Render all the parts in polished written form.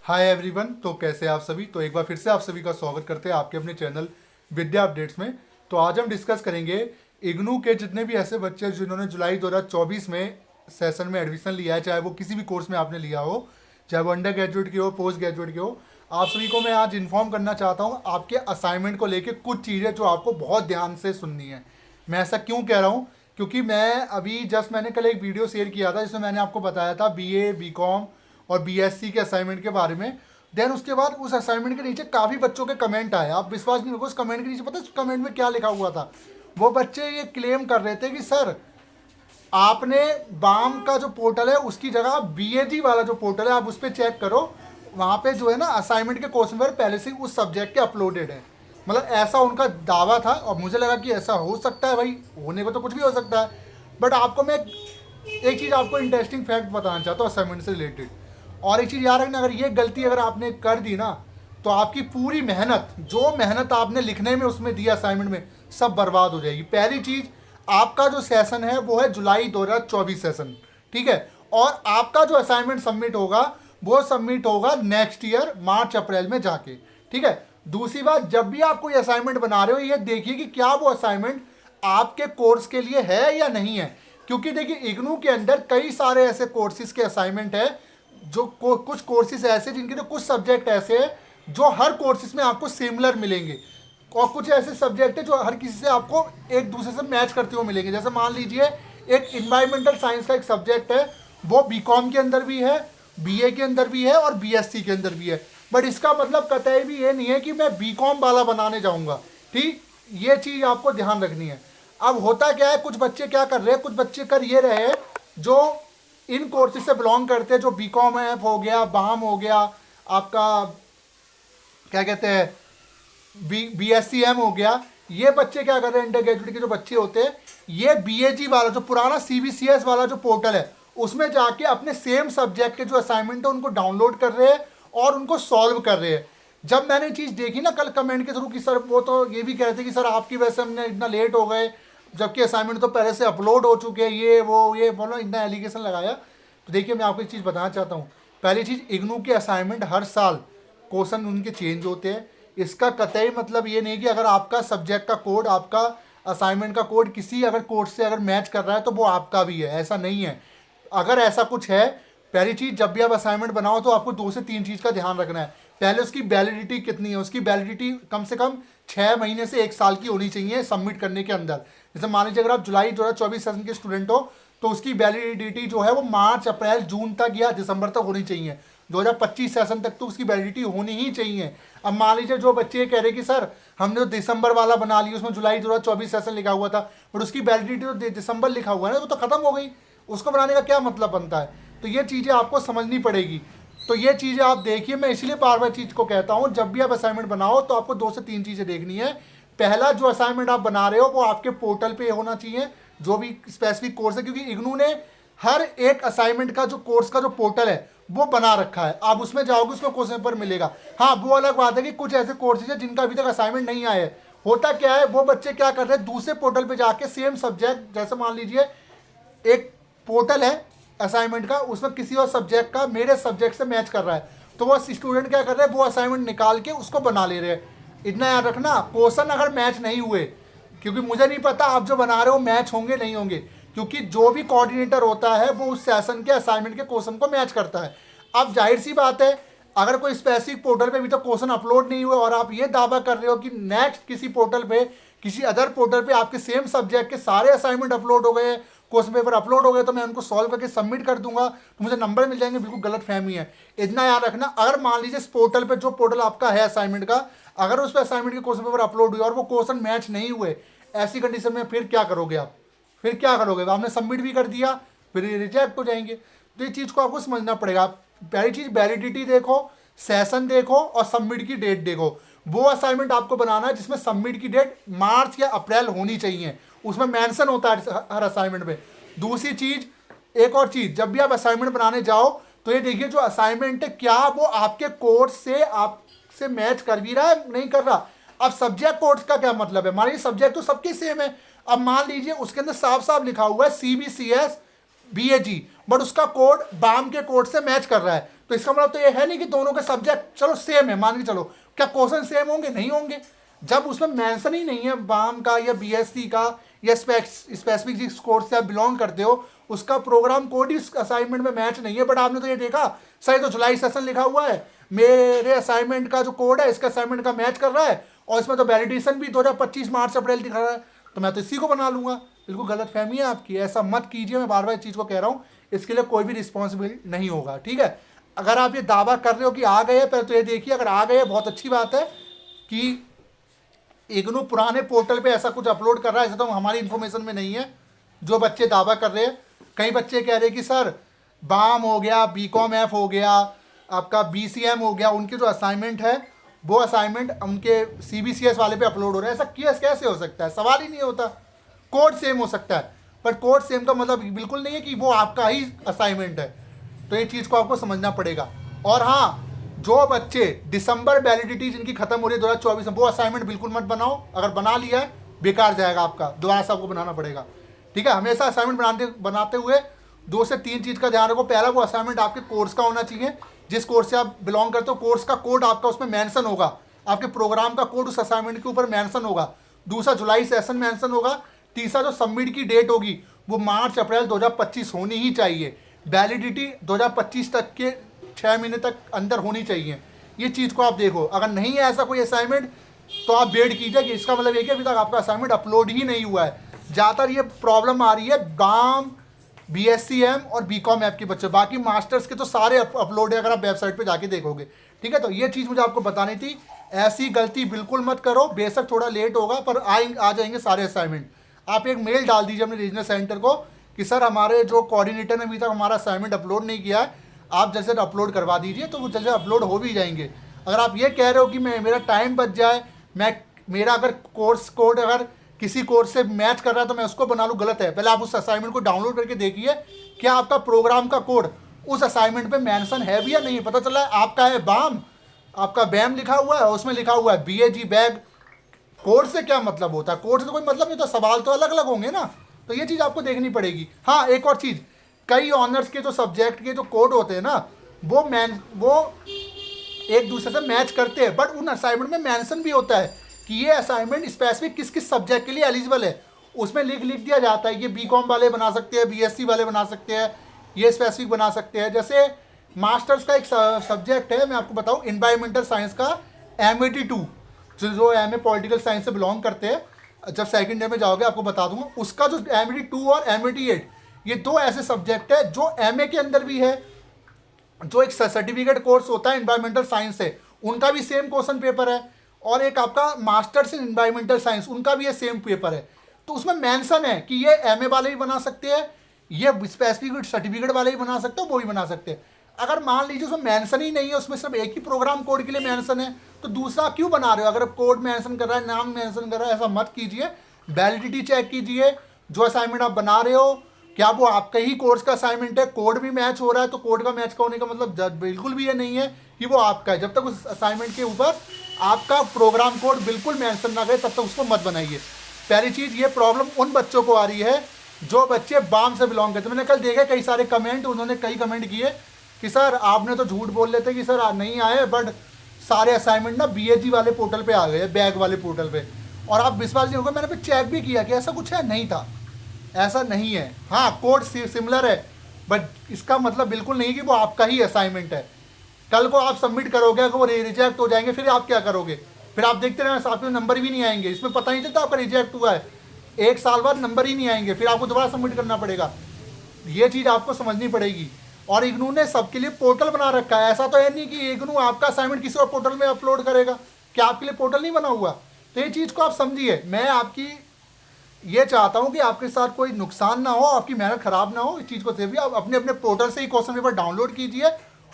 Hi everyone. तो कैसे हैं आप सभी। तो एक बार फिर से आप सभी का स्वागत करते हैं आपके अपने चैनल विद्या अपडेट्स में। तो आज हम डिस्कस करेंगे इग्नू के जितने भी ऐसे बच्चे जिन्होंने जुलाई 2024 में सेशन में एडमिशन लिया है, चाहे वो किसी भी कोर्स में आपने लिया हो, चाहे वो अंडर ग्रेजुएट की हो, पोस्ट ग्रेजुएट की हो। आप सभी को मैं आज इन्फॉर्म करना चाहता हूँ आपके असाइनमेंट को लेकर कुछ चीज़ें जो आपको बहुत ध्यान से सुननी है। मैं ऐसा क्यों कह रहा हूँ, क्योंकि मैं अभी जस्ट मैंने कल एक वीडियो शेयर किया था जिसमें मैंने आपको बताया था बीए, बीकॉम और बीएससी के असाइनमेंट के बारे में। देन उसके बाद उस असाइनमेंट के नीचे काफ़ी बच्चों के कमेंट आए। आप विश्वास नहीं करोगे, उस कमेंट के नीचे पता है कमेंट में क्या लिखा हुआ था। वो बच्चे ये क्लेम कर रहे थे कि सर आपने बाम का जो पोर्टल है उसकी जगह बीएजी वाला जो पोर्टल है आप उस पर चेक करो, वहाँ पे जो है ना असाइनमेंट के क्वेश्चन पेपर पहले से उस सब्जेक्ट के अपलोडेड है। मतलब ऐसा उनका दावा था और मुझे लगा कि ऐसा हो सकता है, भाई होने को तो कुछ भी हो सकता है। बट आपको मैं एक चीज़ आपको इंटरेस्टिंग फैक्ट बताना चाहता हूँ असाइनमेंट से रिलेटेड। और एक चीज़ याद रखना, अगर ये गलती अगर आपने कर दी ना तो आपकी पूरी मेहनत, जो मेहनत आपने लिखने में उसमें दी असाइनमेंट में, सब बर्बाद हो जाएगी। पहली चीज़, आपका जो सेशन है वो है जुलाई 2024 सेशन, ठीक है। और आपका जो असाइनमेंट सबमिट होगा वो सबमिट होगा नेक्स्ट ईयर मार्च अप्रैल में जाके, ठीक है। दूसरी बात, जब भी आप कोई असाइनमेंट बना रहे हो ये देखिए कि क्या वो असाइनमेंट आपके कोर्स के लिए है या नहीं है। क्योंकि देखिए इग्नू के अंदर कई सारे ऐसे कोर्सेज के असाइनमेंट है जो कुछ कोर्सेज ऐसे जिनके तो कुछ सब्जेक्ट ऐसे हैं जो हर कोर्सेज में आपको सिमिलर मिलेंगे, और कुछ ऐसे सब्जेक्ट है जो हर किसी से आपको एक दूसरे से मैच करते हुए मिलेंगे। जैसे मान लीजिए एक इन्वायरमेंटल साइंस का एक सब्जेक्ट है, वो बीकॉम के अंदर भी है, बीए के अंदर भी है और बीएससी के अंदर भी है। बट इसका मतलब कतई भी ये नहीं है कि मैं बीकॉम वाला बनाने जाऊंगा, ठीक। ये चीज़ आपको ध्यान रखनी है। अब होता क्या है, कुछ बच्चे क्या कर रहे हैं, कुछ बच्चे कर ये रहे हैं जो इन कोर्सेज से बिलोंग करते हैं, जो बीकॉम ऐप हो गया, बाम हो गया, आपका क्या कहते हैं बीएससीएम हो गया। ये बच्चे क्या कर रहे हैं, अंडर ग्रेजुएट के जो बच्चे होते हैं, ये बीएजी वाला जो पुराना सीबीसीएस वाला जो पोर्टल है उसमें जाके अपने सेम सब्जेक्ट के जो असाइनमेंट है उनको डाउनलोड कर रहे हैं और उनको सॉल्व कर रहे हैं। जब मैंने चीज़ देखी ना कल कमेंट के थ्रू कि सर, वो तो ये भी कह रहे थे कि सर आपकी वजह से हमने इतना लेट हो गए, जबकि असाइनमेंट तो पहले से अपलोड हो चुके हैं, ये बोलो इतना एलिगेशन लगाया। तो देखिए मैं आपको एक चीज़ बताना चाहता हूँ। पहली चीज़, इग्नू के असाइनमेंट हर साल क्वेश्चन उनके चेंज होते हैं। इसका कतई मतलब ये नहीं कि अगर आपका सब्जेक्ट का कोड, आपका असाइनमेंट का कोड किसी अगर कोर्स से अगर मैच कर रहा है तो वो आपका भी है, ऐसा नहीं है। अगर ऐसा कुछ है, पहली चीज़, जब भी आप असाइनमेंट बनाओ तो आपको 2 से 3 चीज़ का ध्यान रखना है। पहले उसकी वैलिडिटी कितनी है, उसकी वैलिडिटी कम से कम 6 महीने से 1 साल की होनी चाहिए सबमिट करने के अंदर। जैसे मान लीजिए अगर आप जुलाई 2024 सेशन के स्टूडेंट हो तो उसकी वैलिडिटी जो है वो मार्च, अप्रैल, जून तक या दिसंबर तक होनी चाहिए। 2025 सेशन तक तो उसकी वैलिडिटी होनी ही चाहिए। अब मान लीजिए जो बच्चे ये कह रहे कि सर हमने तो दिसंबर वाला बना लिया, उसमें जुलाई 2024 सेशन लिखा हुआ था, बट उसकी वैलिडिटी तो दिसंबर लिखा हुआ है ना, वो तो खत्म हो गई, उसको बनाने का क्या मतलब बनता है। तो ये चीज़ें आपको समझनी पड़ेगी। तो ये चीज़ें आप देखिए, मैं इसलिए बार बार चीज़ को कहता हूँ, जब भी आप असाइनमेंट बनाओ तो आपको 2 से 3 चीज़ें देखनी है। पहला, जो असाइनमेंट आप बना रहे हो वो आपके पोर्टल पे होना चाहिए, जो भी स्पेसिफिक कोर्स है, क्योंकि इग्नू ने हर एक असाइनमेंट का जो कोर्स का जो पोर्टल है वो बना रखा है। आप उसमें जाओगे उसमें क्वेश्चन पेपर मिलेगा। हाँ, वो अलग बात है कि कुछ ऐसे कोर्सेज है जिनका अभी तक असाइनमेंट नहीं आया है। होता क्या है, वो बच्चे क्या कर रहे हैं, दूसरे पोर्टल पे जाके सेम सब्जेक्ट, जैसे मान लीजिए एक पोर्टल है असाइनमेंट का, उसमें किसी और सब्जेक्ट का मेरे सब्जेक्ट से मैच कर रहा है, तो वो स्टूडेंट क्या कर रहे हैं, वो असाइनमेंट निकाल के उसको बना ले रहे हैं। इतना याद रखना, क्वेश्चन अगर मैच नहीं हुए, क्योंकि मुझे नहीं पता आप जो बना रहे हो मैच होंगे नहीं होंगे, क्योंकि जो भी कोऑर्डिनेटर होता है वो उस सेशन के असाइनमेंट के क्वेश्चन को मैच करता है। अब जाहिर सी बात है, अगर कोई स्पेसिफिक पोर्टल पे अभी तक क्वेश्चन अपलोड नहीं हुए और आप ये दावा कर रहे हो कि नेक्स्ट किसी पोर्टल पे, किसी अदर पोर्टल पे आपके सेम सब्जेक्ट के सारे असाइनमेंट अपलोड हो गए, क्वेश्चन पेपर अपलोड हो गए, तो मैं उनको सॉल्व करके सबमिट कर दूंगा तो मुझे नंबर मिल जाएंगे, बिल्कुल गलत फहमी है। इतना याद रखना। अगर मान लीजिए इस पोर्टल पे, जो पोर्टल आपका है असाइनमेंट का, अगर उस पर असाइनमेंट के क्वेश्चन पेपर अपलोड हुए और वो क्वेश्चन मैच नहीं हुए, ऐसी कंडीशन में फिर क्या करोगे आप, फिर क्या करोगे, आपने सबमिट भी कर दिया, फिर ये रिजेक्ट हो जाएंगे। तो ये चीज़ को आपको समझना पड़ेगा। पहली चीज़, वैलिडिटी देखो, सेशन देखो और सबमिट की डेट देखो। वो असाइनमेंट आपको बनाना है जिसमें सबमिट की डेट मार्च या अप्रैल होनी चाहिए, उसमें मेंशन होता है हर असाइनमेंट में। दूसरी चीज़, एक और चीज़, जब भी आप असाइनमेंट बनाने जाओ तो ये देखिए जो असाइनमेंट है क्या वो आपके कोर्स से आपसे मैच कर भी रहा है, नहीं कर रहा। अब सब्जेक्ट कोर्स का क्या मतलब है, मान लीजिए सब्जेक्ट तो सबके सेम है, अब मान लीजिए उसके अंदर साफ साफ लिखा हुआ है सीबीसीएस बीएजी, बट उसका कोड बाम के कोड से मैच कर रहा है, तो इसका मतलब तो ये है नहीं कि दोनों के सब्जेक्ट चलो सेम है, मान के चलो, क्या क्वेश्चन सेम होंगे? नहीं होंगे। जब उसमें मेंशन ही नहीं है बाम का या बीएससी का या स्पेसिफिक जिस कोर्स से आप बिलोंग करते हो उसका प्रोग्राम कोड ही असाइनमेंट में मैच नहीं है, बट आपने तो ये देखा सही तो जुलाई सेशन लिखा हुआ है, मेरे असाइनमेंट का जो कोड है इसका असाइनमेंट का मैच कर रहा है, और इसमें तो वैलिडेशन भी 2025 मार्च अप्रैल दिखा रहा है, तो मैं तो इसी को बना लूंगा। बिल्कुल गलत फहमी है आपकी, ऐसा मत कीजिए, मैं बार बार इस चीज़ को कह रहा हूँ, इसके लिए कोई भी रिस्पॉन्सिबिलिटी नहीं होगा, ठीक है। अगर आप ये दावा कर रहे हो कि आ गए, पहले तो ये देखिए, अगर आ गए बहुत अच्छी बात है कि इग्नू पुराने पोर्टल पे ऐसा कुछ अपलोड कर रहा है, ऐसा तो हमारी इन्फॉर्मेशन में नहीं है जो बच्चे दावा कर रहे हैं। कई बच्चे कह रहे हैं कि सर बाम हो गया, बीकॉम एफ हो गया, आपका बीसीएम हो गया, उनके जो असाइनमेंट है वो असाइनमेंट उनके सीबीसीएस वाले पे अपलोड हो रहा है। ऐसा केस कैसे हो सकता है? सवाल ही नहीं होता। कोड सेम हो सकता है, पर कोड सेम का मतलब बिल्कुल नहीं है कि वो आपका ही असाइनमेंट है, तो ये चीज़ को आपको समझना पड़ेगा। और हाँ, जो बच्चे दिसंबर वैलिडिटी जिनकी खत्म हो रही है 2024 में, वो असाइनमेंट बिल्कुल मत बनाओ, अगर बना लिया है बेकार जाएगा आपका, दोबारा से आपको बनाना पड़ेगा, ठीक है। हमेशा असाइनमेंट बनाते हुए 2 से 3 चीज़ का ध्यान रखो। पहला, वो असाइनमेंट आपके कोर्स का होना चाहिए, जिस कोर्स से आप बिलोंग करते हो कोर्स का कोड आपका उसमें मेंशन होगा, आपके प्रोग्राम का कोड उस असाइनमेंट के ऊपर मेंशन होगा। दूसरा, जुलाई सेशन मेंशन होगा। तीसरा, जो सबमिट की डेट होगी वो मार्च अप्रैल 2025 होनी ही चाहिए। वैलिडिटी 2025 तक के 6 महीने तक अंदर होनी चाहिए। ये चीज़ को आप देखो, अगर नहीं है ऐसा कोई असाइनमेंट तो आप वेट कीजिए कि इसका मतलब ये कि अभी तक आपका असाइनमेंट अपलोड ही नहीं हुआ है। ज़्यादातर ये प्रॉब्लम आ रही है बाम, बीएससीएम और बीकॉम ऐप के बच्चे, बाकी मास्टर्स के तो सारे अपलोड है, अगर आप वेबसाइट पे जाके देखोगे, ठीक है। तो ये चीज़ मुझे आपको बतानी थी, ऐसी गलती बिल्कुल मत करो। बेशक थोड़ा लेट होगा पर आ जाएंगे सारे असाइनमेंट। आप एक मेल डाल दीजिए अपने रीजनल सेंटर को कि सर हमारे जो कोऑर्डिनेटर ने अभी तक हमारा असाइनमेंट अपलोड नहीं किया है, आप जैसे अपलोड करवा दीजिए, तो वो जल्दी अपलोड हो भी जाएंगे। अगर आप ये कह रहे हो कि मेरा टाइम बच जाए, मेरा अगर कोर्स कोड अगर किसी कोर्स से मैच कर रहा है तो मैं उसको बना लूँ, गलत है। पहले आप उस असाइनमेंट को डाउनलोड करके देखिए क्या आपका प्रोग्राम का कोड उस असाइनमेंट पे मेंशन है भी या नहीं। पता चला है आपका है बाम, आपका बैम लिखा हुआ है, उसमें लिखा हुआ है बीएजी बैग। कोड से क्या मतलब होता है? कोड से तो कोई मतलब नहीं, तो सवाल तो अलग अलग होंगे ना, तो ये चीज़ आपको देखनी पड़ेगी। हाँ, एक और चीज़, कई ऑनर्स के जो सब्जेक्ट के जो कोड होते हैं ना, वो एक दूसरे से मैच करते हैं, बट उन असाइनमेंट में मेंशन भी होता है कि ये असाइनमेंट स्पेसिफिक किस किस सब्जेक्ट के लिए एलिजिबल है। उसमें लिख दिया जाता है, ये बीकॉम वाले बना सकते हैं, बीएससी वाले बना सकते हैं, ये स्पेसिफिक बना सकते हैं। जैसे मास्टर्स का एक सब्जेक्ट है, मैं आपको बताऊँ, इन्वायरमेंटल साइंस का MAT2, जो MA पॉलिटिकल साइंस से बिलोंग करते हैं, जब सेकंड ईयर में जाओगे आपको बता दूंगा। उसका जो MAT2 और MAT8, ये 2 ऐसे सब्जेक्ट है जो MA के अंदर भी है, जो एक सर्टिफिकेट कोर्स होता है इन्वायरमेंटल साइंस से, उनका भी सेम क्वेश्चन पेपर है, और एक आपका मास्टर्स इन इन्वायरमेंटल साइंस, उनका भी ये सेम पेपर है। तो उसमें मेंशन है कि ये MA वाले भी बना सकते हैं, ये स्पेसिफिक सर्टिफिकेट वाले भी बना सकते हो, वो भी बना सकते हैं। अगर मान लीजिए उसमें मेंशन ही नहीं है, उसमें सिर्फ एक ही प्रोग्राम कोड के लिए मेंशन है, तो दूसरा क्यों बना रहे हो? अगर कोड मेंशन कर रहा है, नाम मेंशन कर रहा है, ऐसा मत कीजिए। वैलिडिटी चेक कीजिए, जो असाइनमेंट आप बना रहे हो क्या वो आपका ही कोर्स का असाइनमेंट है, कोड भी मैच हो रहा है, तो कोड का मैच का होने का मतलब बिल्कुल भी ये नहीं है कि वो आपका है। जब तक उस असाइनमेंट के ऊपर आपका प्रोग्राम कोड बिल्कुल मेंशन ना करे, तब तक उसको मत बनाइए। पहली चीज़, ये प्रॉब्लम उन बच्चों को आ रही है जो बच्चे बाम से बिलोंग करते हैं। मैंने कल देखे कई सारे कमेंट, उन्होंने कई कमेंट किए कि सर आपने तो झूठ बोल लेते कि सर नहीं आए, बट सारे असाइनमेंट ना BAG वाले पोर्टल पे आ गए, बैग वाले पोर्टल पे। और आप विश्वास नहीं होगा, मैंने फिर चेक भी किया कि ऐसा कुछ है, नहीं था, ऐसा नहीं है। हाँ, कोड सिमिलर है, बट इसका मतलब बिल्कुल नहीं कि वो आपका ही असाइनमेंट है। कल को आप सबमिट करोगे, अगर वो रिजेक्ट हो जाएंगे, फिर आप क्या करोगे? फिर आप देखते रहना, आपके नंबर भी नहीं आएंगे, इसमें पता नहीं चलता आपका रिजेक्ट हुआ है, 1 साल बाद नंबर ही नहीं आएंगे, फिर आपको दोबारा सबमिट करना पड़ेगा। ये चीज़ आपको समझनी पड़ेगी। और इग्नू ने सबके लिए पोर्टल बना रखा है, ऐसा तो है नहीं कि इग्नू आपका असाइनमेंट किसी और पोर्टल में अपलोड करेगा, क्या आपके लिए पोर्टल नहीं बना हुआ? तो ये चीज़ को आप समझिए। मैं आपकी ये चाहता हूँ कि आपके साथ कोई नुकसान ना हो, आपकी मेहनत खराब ना हो, इस चीज़ को सेविए। आप अपने अपने पोर्टल से ही क्वेश्चन पेपर डाउनलोड कीजिए,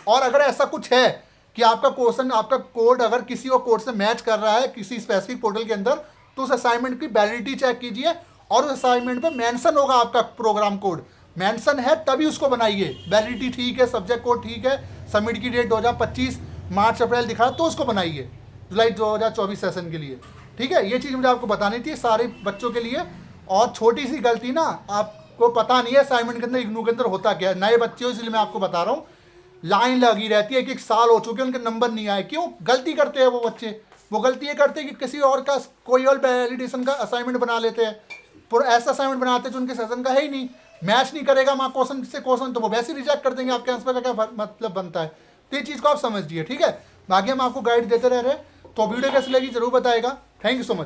और अगर ऐसा कुछ है कि आपका क्वेश्चन, आपका कोड अगर किसी और कोड से मैच कर रहा है किसी स्पेसिफिक पोर्टल के अंदर, तो उस असाइनमेंट की वैलिडिटी चेक कीजिए, और उस असाइनमेंट पे मेंशन होगा आपका प्रोग्राम कोड, मेंशन है तभी उसको बनाइए। वैलिडिटी ठीक है, सब्जेक्ट कोड ठीक है, सबमिट की डेट 2025 मार्च अप्रैल दिखा, तो उसको बनाइए जुलाई 2024 सेशन के लिए, ठीक है। ये चीज़ मुझे आपको बतानी थी सारे बच्चों के लिए। और छोटी सी गलती ना, आपको पता नहीं है असाइनमेंट के अंदर इग्नू के अंदर होता क्या है, नए बच्चे हो इसलिए मैं आपको बता रहा हूँ। लाइन लगी रहती है, 1 1 साल हो चुके उनके नंबर नहीं आए। क्यों गलती करते हैं वो बच्चे? वो गलती ये करते हैं कि किसी और का कोई और वैलिडेशन का असाइनमेंट बना लेते हैं, पर ऐसा असाइनमेंट बनाते हैं जो उनके सेशन का है ही नहीं, मैच नहीं करेगा वहाँ क्वेश्चन से क्वेश्चन, तो वो वैसे ही रिजेक्ट कर देंगे। आपके आंसर का क्या मतलब बनता है? तो ये चीज़ को आप समझिए, ठीक है। बाकी हम आपको गाइड देते रह रहे हैं। तो वीडियो कैसी लगी जरूर बताएगा। Thank you so much.